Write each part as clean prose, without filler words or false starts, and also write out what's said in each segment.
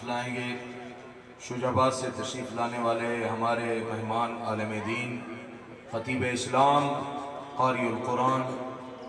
لائیں گے شجاباد سے تشریف لانے والے ہمارے مہمان عالم دین خطیب اسلام قاری القرآن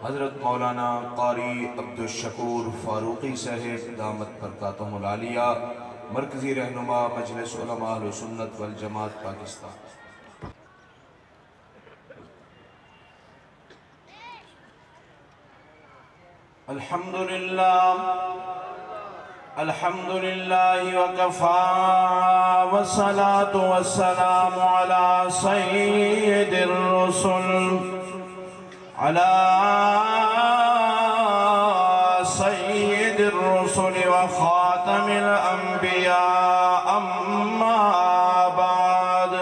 حضرت مولانا قاری عبدالشکور فاروقی صاحب دامت برکاتہم العالیہ، مرکزی رہنما مجلس علماء اہل سنت والجماعت پاکستان۔ الحمد لله وكفى والصلاة والسلام على سيد الرسل وخاتم الأنبياء أما بعد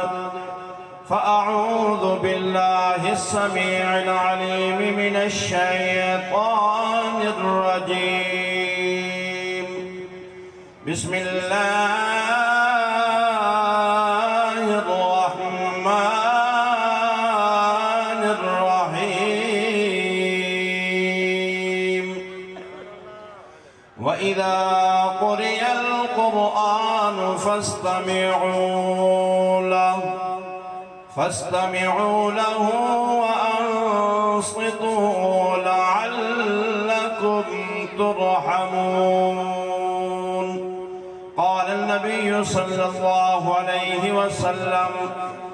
فأعوذ بالله السميع العليم من الشيطان الرجيم بسم الله الرحمن الرحيم وإذا قرئ القرآن فاستمعوا له وأنصتوا لعلكم ترحمون. قال النبي صلى الله عليه وسلم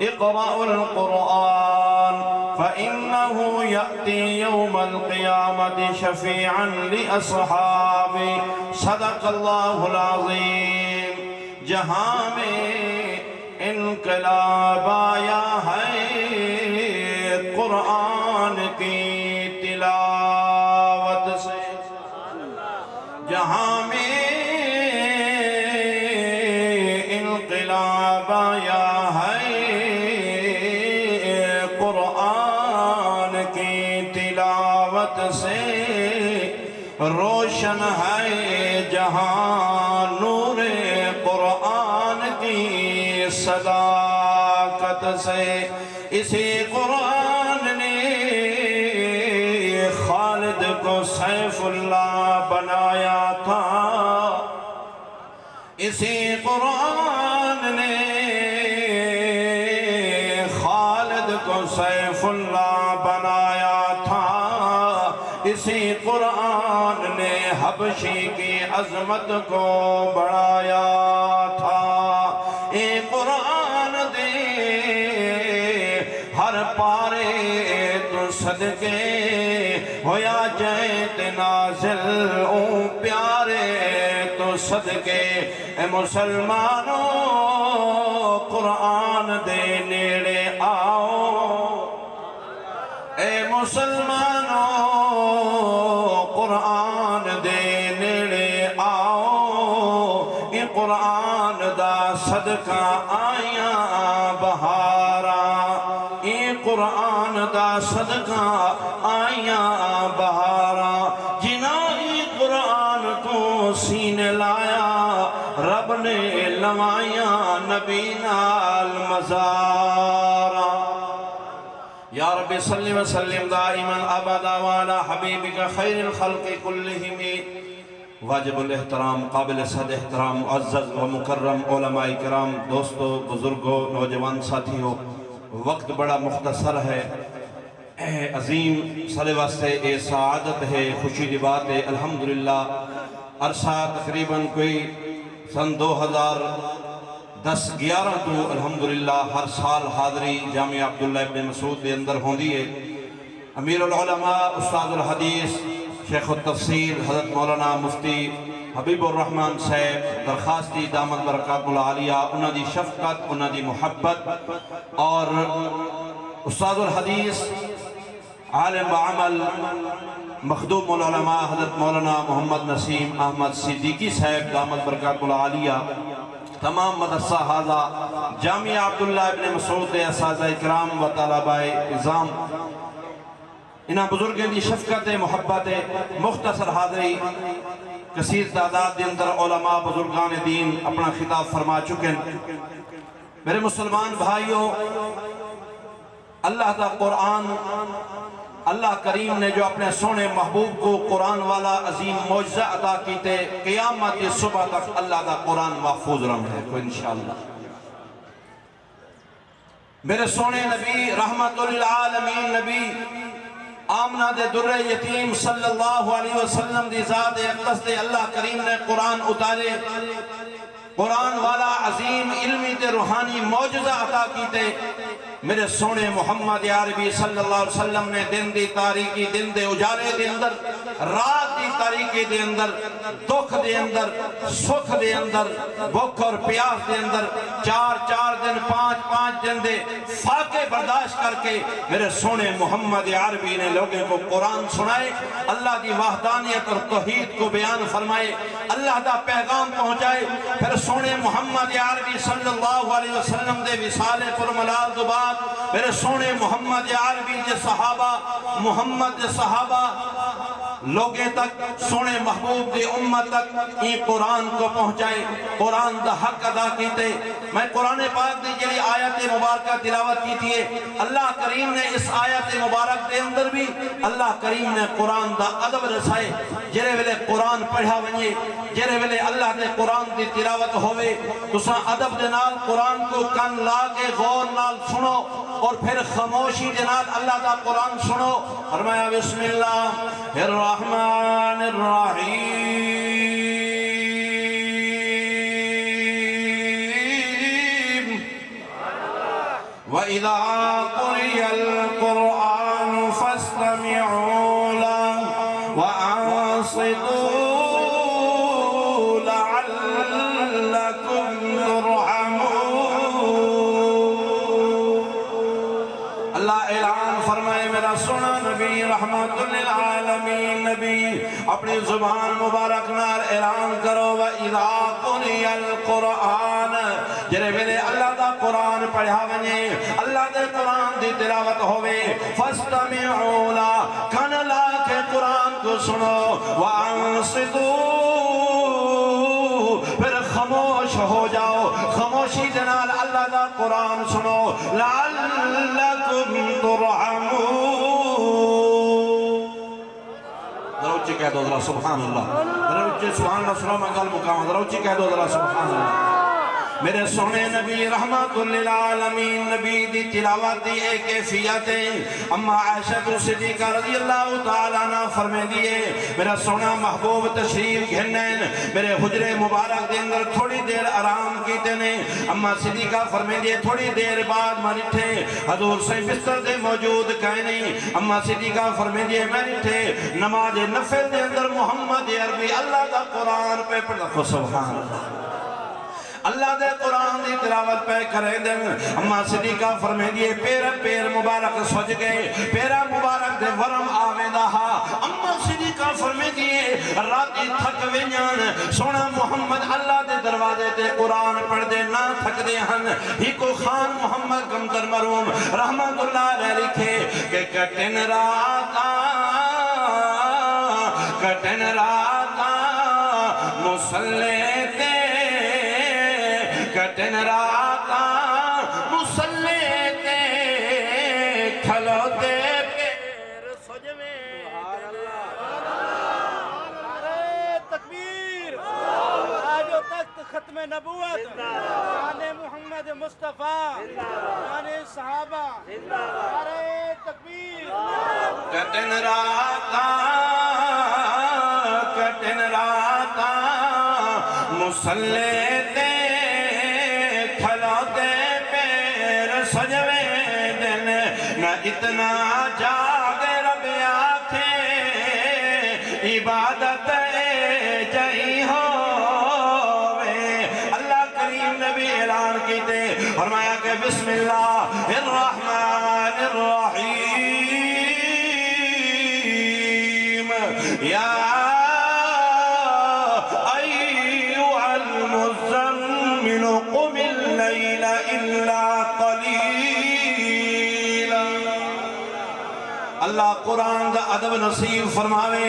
اقرأوا القرآن فإنه يأتي يوم القيامة شفيعا لأصحابه. صدق الله العظيم. جہاں میں انقلاب آیا ہے قرآن کی تلاوت سے، جہاں میں انقلاب آیا ہے قرآن کی تلاوت سے، روشن ہے جہاں نور قرآن کی صداقت سے. اسی قرآن نے خالد کو سیف اللہ بنایا تھا، اسی قرآن نے خالد کو سیف اللہ بنایا تھا، اسی قرآن نے حبشی کی عظمت کو بڑھایا تھا. اے قرآن دے ہر پارے تو صدقے ہویا جیت نازل اون پیارے تو صدقے. اے مسلمانوں قرآن دے نیڑے آؤ، اے مسلمانوں قرآن دے نیڑے آؤ. یہ قرآن دا صدقہ آیاں بہاراں، یہ قرآن دا صدقہ آیاں بہاراں. جنہاں یہ قرآن کو سینے لایا رب نے لوائیاں نبی نال مزاراں. یا رب صلی وسلم دائما ابدا وعلی حبیبک خیر الخلق کلہم. واجب الاحترام، قابل صد احترام، معزز و مکرم علماء کرام، دوستو، بزرگوں، نوجوان ساتھیوں، وقت بڑا مختصر ہے. عظیم صلی واسطے اے سعادت ہے، خوشی دی بات ہے. الحمدللہ عرصہ تقریباً کوئی سن 2010-11 تو الحمدللہ ہر سال حاضری جامعہ عبداللہ ابن مسعود دے اندر ہوندی ہے. امیر العلماء استاد الحدیث شیخ التفسیر حضرت مولانا مفتی حبیب الرحمن صاحب درخواستی دامت برکات العالیہ، انہاں دی شفقت، انہاں دی محبت، اور استاد الحدیث عالم بعمل مخدوم العلماء حضرت مولانا محمد نسیم احمد صدیقی صاحب دامت برکات العالیہ، تمام مدرسہ حاضہ جامعہ عبداللہ ابن مسعود دے اساتذہ اکرام و طلباء اعظام، انہاں بزرگیں دی شفقت محبت مختصر حاضری. کثیر تعداد دے اندر علماء بزرگان دین اپنا خطاب فرما چکے. میرے مسلمان بھائیوں، اللہ دا قرآن اللہ کریم نے جو اپنے سونے محبوب کو قرآن والا عظیم معجزہ عطا کیتے قیامت صبح تک اللہ دا قرآن محفوظ رہا ہے کوئی انشاءاللہ۔ میرے سونے نبی رحمت للعالمین نبی آمنہ دے در یتیم صلی اللہ علیہ وسلم دی ذات اقدس دے اللہ کریم نے قرآن اتارے، قرآن والا عظیم علمی تے روحانی معجزہ عطا کیتے۔ میرے سونے محمد عربی صلی اللہ علیہ وسلم نے دن دی تاریکی، دن دے اجالے دے اندر، رات دی تاریکی دے اندر، دکھ دے اندر، سکھ دے اندر، بھوک اور پیاس دے اندر، 4 دن 5 دن دے فاقے برداشت کر کے میرے سونے محمد عربی نے لوگوں کو قرآن سنائے، اللہ دی وحدانیت اور توحید کو بیان فرمائے، اللہ دا پیغام پہنچائے۔ پھر سونے محمد عربی صلی اللہ علیہ وسلم دے وصال پر ملال دو بعد میرے سونے محمد عربی دے صحابہ، محمد دے صحابہ لوگیں تک، سونے محبوب دے امت تک یہ قرآن کو پہنچائے، قرآن دا حق ادا کیتے۔ میں قرآن پاک دی جلی آیت مبارکہ تلاوت کی تھی، اللہ کریم نے اس آیت مبارک دے اندر بھی اللہ کریم نے قرآن دا ادب رسائے، جرے ویلے قرآن پڑھا ونجے، جرے ویلے اللہ دے قرآن دی تلاوت ہوئے تو ساں ادب دے نال قرآن کو کن لا کے غور نال سنو اور پھر خاموشی دے نال اللہ دا قرآن سنو۔ فرمایا بسم اللہ الرحمن الرحیم وَإِذَا قُرِئَ الْقُرْآنُ فَاسْتَمِعُوا لَهُ وَأَنصِتُوا لَعَلَّكُمْ تُرْحَمُونَ۔ اللہ اعلان فرمائے میرا سونا نبی رحمت للعالمین نبی اپنی زبان مبارک نال اعلان کرو وَإِذَا قُرِئَ الْقُرْآنَ جرے ویلے اللہ دا قرآن پڑھا ونجے، اللہ دے قرآن دی تلاوت ہوئے، فَاسْتَمِعُوا لَهُ کھن لا کے قرآن کو سنو، وَأَنصِتُوا پھر خاموش ہو جاؤ، خاموشی جنال اللہ دا قرآن سنو، لَعَلَّكُمْ تُرْحَمُونَ۔ ذرا کہہ دو ذرا سبحان اللہ، ذرا سبحان اللہ سنو مقال مقام، ذرا کہہ دو ذرا سبحان اللہ۔ میرے سونے نبی رحمت للعالمین نبی دی تلاوت دی ایک کیفیت ہے۔ اما عائشہ صدیقہ رضی اللہ تعالیٰ عنہ فرمے دیئے میرا سونا محبوب تشریف گھنین میرے حجرے مبارک دے اندر تھوڑی دیر آرام کیتے نے۔ اما صدیقہ فرمے دیئے تھوڑی دیر بعد مریٹھے حضور سے بستر دے موجود کہیں نہیں۔ اما صدیقہ فرمے دیئے مریٹھے نماز نفل دے اندر محمد عربی اللہ دا قرآن پہ پڑھا، سبحان اللہ، اللہ دے قرآن دی تلاوت پہ کرے دیں۔ اما صدیقہ فرمے دیئے پیر مبارک سوچ گئے، پیرا مبارک دے ورم آوے دہا۔ اما صدیقہ فرمے دیئے راتی تھک وینیان سونا محمد اللہ دے دروازے تے قرآن پڑھ دے نہ تھک دے ہن۔ ہی کو خان محمد گمتر مروم رحمت اللہ علیہ لکھے کہ کٹن راتا مسلح تے کٹن راتا مسلح تے کھلو تے پیر سجوے نعرہ تکبیر، آج و تخت ختم نبوت، شان محمد مصطفیٰ، شان صحابہ، نعرہ تکبیر۔ کٹن راتا مسلح تے سجوے دن نہ اتنا جاگ رب آکھے عبادت جئی ہووے۔ اللہ کریم نبی اعلان کیتے فرمایا کہ بسم اللہ الرحمن الرحیم یا ایوہ المزمن قم اللیل الا قلیلا۔ اللہ قرآن دا ادب نصیب فرماوے،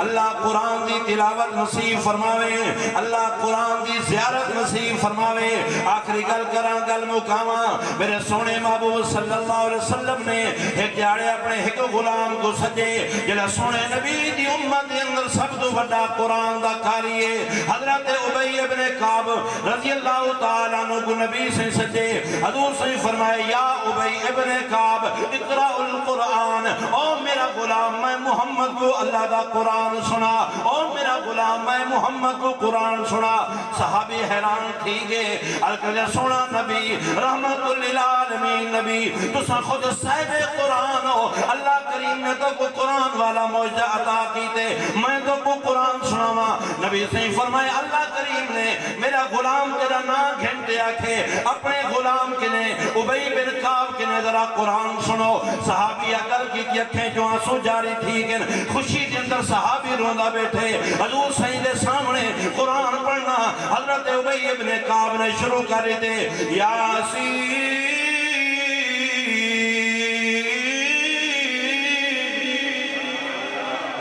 اللہ قرآن دی تلاوت نصیب فرماوے، اللہ قرآن دی زیارت نصیب فرماوے۔ آخری گل کراں گل مکاواں، میرے سونے محبوب صلی اللہ علیہ وسلم نے ایک جاڑے اپنے ایک غلام کو سجے جلہ سونے نبی دی امت دے اندر سب تو بڑا قرآن دا کاری ہے۔ حضرت عبی ابن کعب رضی اللہ تعالیٰ عنہ کو نبی سے سجے، حضور سے فرمائے یا عبی ابن کعب اقرأ القرآن، او میرا غلام میں محمد کو اللہ دا قرآن سنا، او میرا غلام میں محمد کو قرآن سنا۔ صحابی حیران تھی گئے، الکلہ سونا نبی رحمت للعالمین نبی تسا خود صاحب قرآن ہو، اللہ کریم نے تو کو قرآن والا معجزہ عطا کیتے، میں تو کو قرآن سناوا۔ نبی سے فرمائے اللہ کریم نے میرا غلام تیرا نا گھنٹے آکھے اپنے غلام کے نے عبی بن کعب کے نے ذرا قرآن سنو۔ صحابی اکل کی اکھیں جو آنسو جاری تھی گن، خوشی کے اندر صحابی روندا بیٹھے، حضور صحیح دے سامنے قرآن پڑھنا حضرت عبی بن کعب نے شروع کر دے، یاسین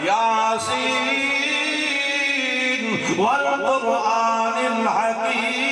یاسین والقرآن الحکیم۔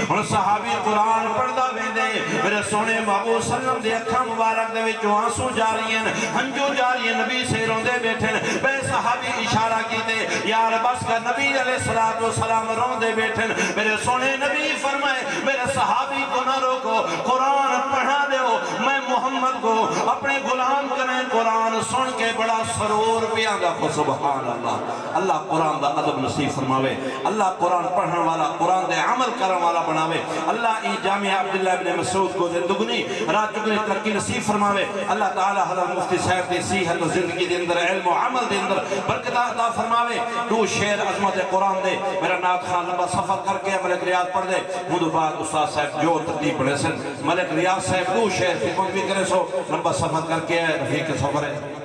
اور صحابی قرآن پڑھدا ویندے، میرے سونے محبوب صلی اللہ علیہ وسلم دے اکھاں مبارک دے وچوں آنسو جاری ہیں، ہنجو جاری ہیں، نبی سے روندے بیٹھے بے صحابی اشارہ کیتے یار بس کا نبی علیہ السلام روندے بیٹھے، میرے سونے نبی فرمائے میرے صحابی کو نہ روکو، قرآن پڑھا دیو، میں محمد کو اپنے غلام کریں قرآن سن کے بڑا سرور پیا گا۔ سبحان اللہ، اللہ قرآن دا ادب نصیب فرماوے، اللہ قرآن پڑھن والا قرآن دے عمل کرن والا بناوے، اللہ ای جامعہ عبداللہ ابن مسعود کو دگنی رات چگنی ترقی نصیب فرماوے، اللہ تعالی حضرت مفتی صاحب دی صحت و زندگی دے اندر علم و عمل دے اندر برکت عطا فرماوے۔ دو شعر عظمت قرآن دے میرا نعت خان لمبا سفر کر کے ملک ریاض پڑھ دے، مدو بعد استاد صاحب جو ترتیب پڑھے سن ملک ریاض صاحب دو شعر خدمت بھی کرے سو لمبا سفر کر کے رفیق سفر ہے۔